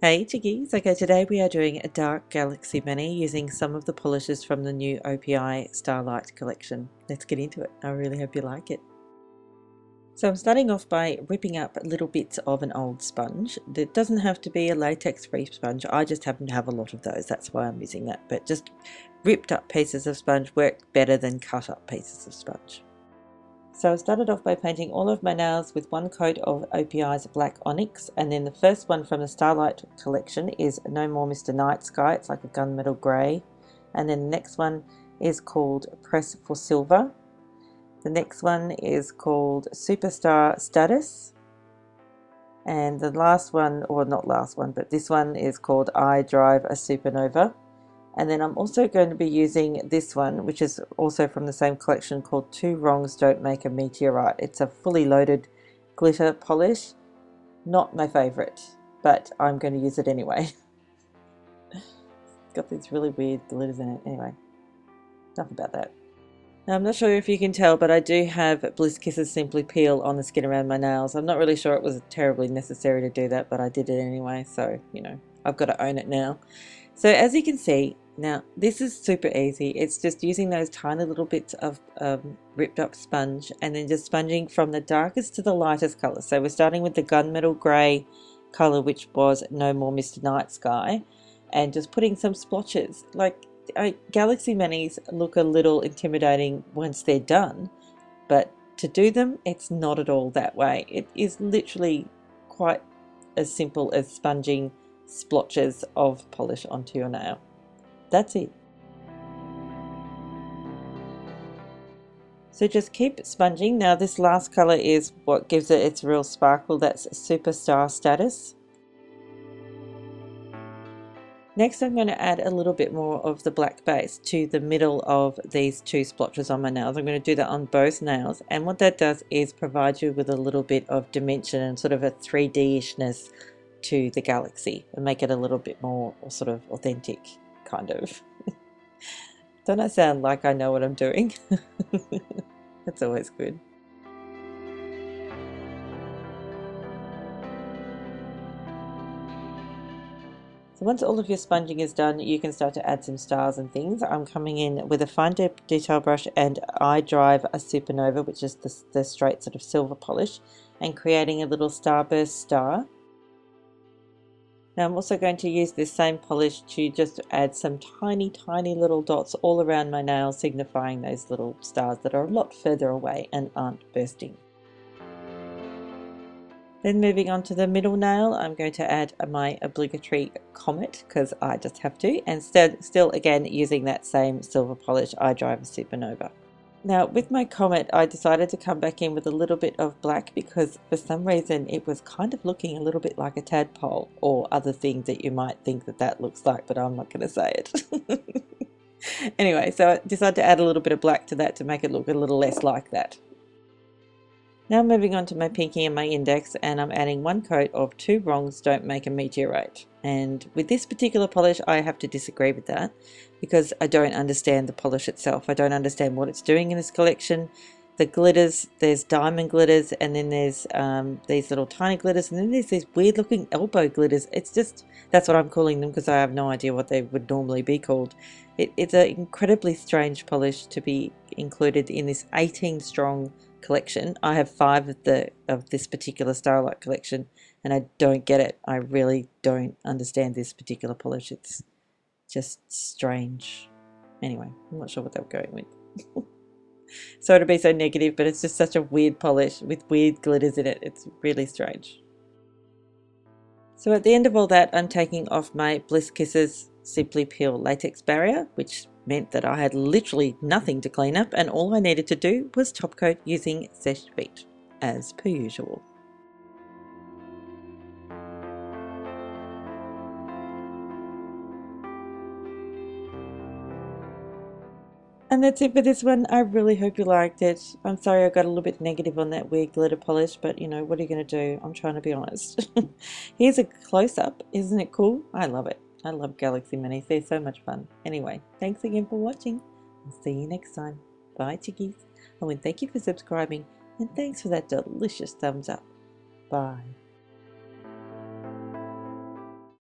Hey chickies, okay, today we are doing a dark galaxy mini using some of the polishes from the new OPI Starlight collection. Let's get into it. I really hope you like it. So I'm starting off by ripping up little bits of an old sponge. It doesn't have to be a latex free sponge, I just happen to have a lot of those, that's why I'm using that, but just ripped up pieces of sponge work better than cut up pieces of sponge. So I started off by painting all of my nails with one coat of OPI's Black Onyx, and then the first one from the Starlight collection is No More Mr. Night Sky, it's like a gunmetal grey, and then the next one is called Press for Silver. The next one is called Superstar Status, and the last one, or not last one, but this one is called I Drive a Supernova. And then I'm also going to be using this one, which is also from the same collection, called Two Wrongs Don't Make a Meteorite. It's a fully loaded glitter polish. Not my favourite, but I'm going to use it anyway. It's got these really weird glitters in it. Anyway, enough about that. Now, I'm not sure if you can tell, but I do have Bliss Kisses Simply Peel on the skin around my nails. I'm not really sure it was terribly necessary to do that, but I did it anyway, so, you know, I've got to own it now. So as you can see, now this is super easy. It's just using those tiny little bits of ripped up sponge and then just sponging from the darkest to the lightest colour. So we're starting with the gunmetal grey colour, which was No More Mr. Night Sky, and just putting some splotches. Like, Galaxy Minis look a little intimidating once they're done, but to do them, it's not at all that way. It is literally quite as simple as sponging splotches of polish onto your nail. That's it. So just keep sponging. Now this last colour is what gives it its real sparkle. That's Superstar Status. Next I'm going to add a little bit more of the black base to the middle of these two splotches on my nails. I'm going to do that on both nails, and what that does is provide you with a little bit of dimension and sort of a 3D-ishness to the galaxy and make it a little bit more sort of authentic, kind of. Don't I sound like I know what I'm doing? That's always good. So once all of your sponging is done, you can start to add some stars and things. I'm coming in with a fine detail brush and I Drive a Supernova, which is the straight sort of silver polish, and creating a little starburst star. Now I'm also going to use this same polish to just add some tiny little dots all around my nails, signifying those little stars that are a lot further away and aren't bursting. Then moving on to the middle nail, I'm going to add my obligatory comet because I just have to, and still again using that same silver polish, I Drive a Supernova. Now with my comet, I decided to come back in with a little bit of black because for some reason it was kind of looking a little bit like a tadpole, or other things that you might think that looks like, but I'm not going to say it. Anyway, so I decided to add a little bit of black to that to make it look a little less like that. Now moving on to my pinky and my index, and I'm adding one coat of Two Wrongs Don't Make a Meteorite. And with this particular polish, I have to disagree with that because I don't understand the polish itself. I don't understand what it's doing in this collection. The glitters, there's diamond glitters, and then there's these little tiny glitters, and then there's these weird looking elbow glitters. It's just, that's what I'm calling them because I have no idea what they would normally be called. It's an incredibly strange polish to be included in this 18 strong collection. I have 5 of this particular Starlight collection, and I don't get it. I really don't understand this particular polish. It's just strange. Anyway, I'm not sure what they were going with. Sorry to be so negative, but it's just such a weird polish with weird glitters in it. It's really strange. So at the end of all that, I'm taking off my Bliss Kisses Simply Peel latex barrier, which meant that I had literally nothing to clean up, and all I needed to do was top coat using Seche Vite, as per usual. And that's it for this one. I really hope you liked it. I'm sorry I got a little bit negative on that weird glitter polish, but you know, what are you going to do? I'm trying to be honest. Here's a close-up. Isn't it cool? I love it. I love Galaxy Minis. They're so much fun. Anyway, thanks again for watching. I'll see you next time. Bye, chickies. Oh, and thank you for subscribing, and thanks for that delicious thumbs up. Bye.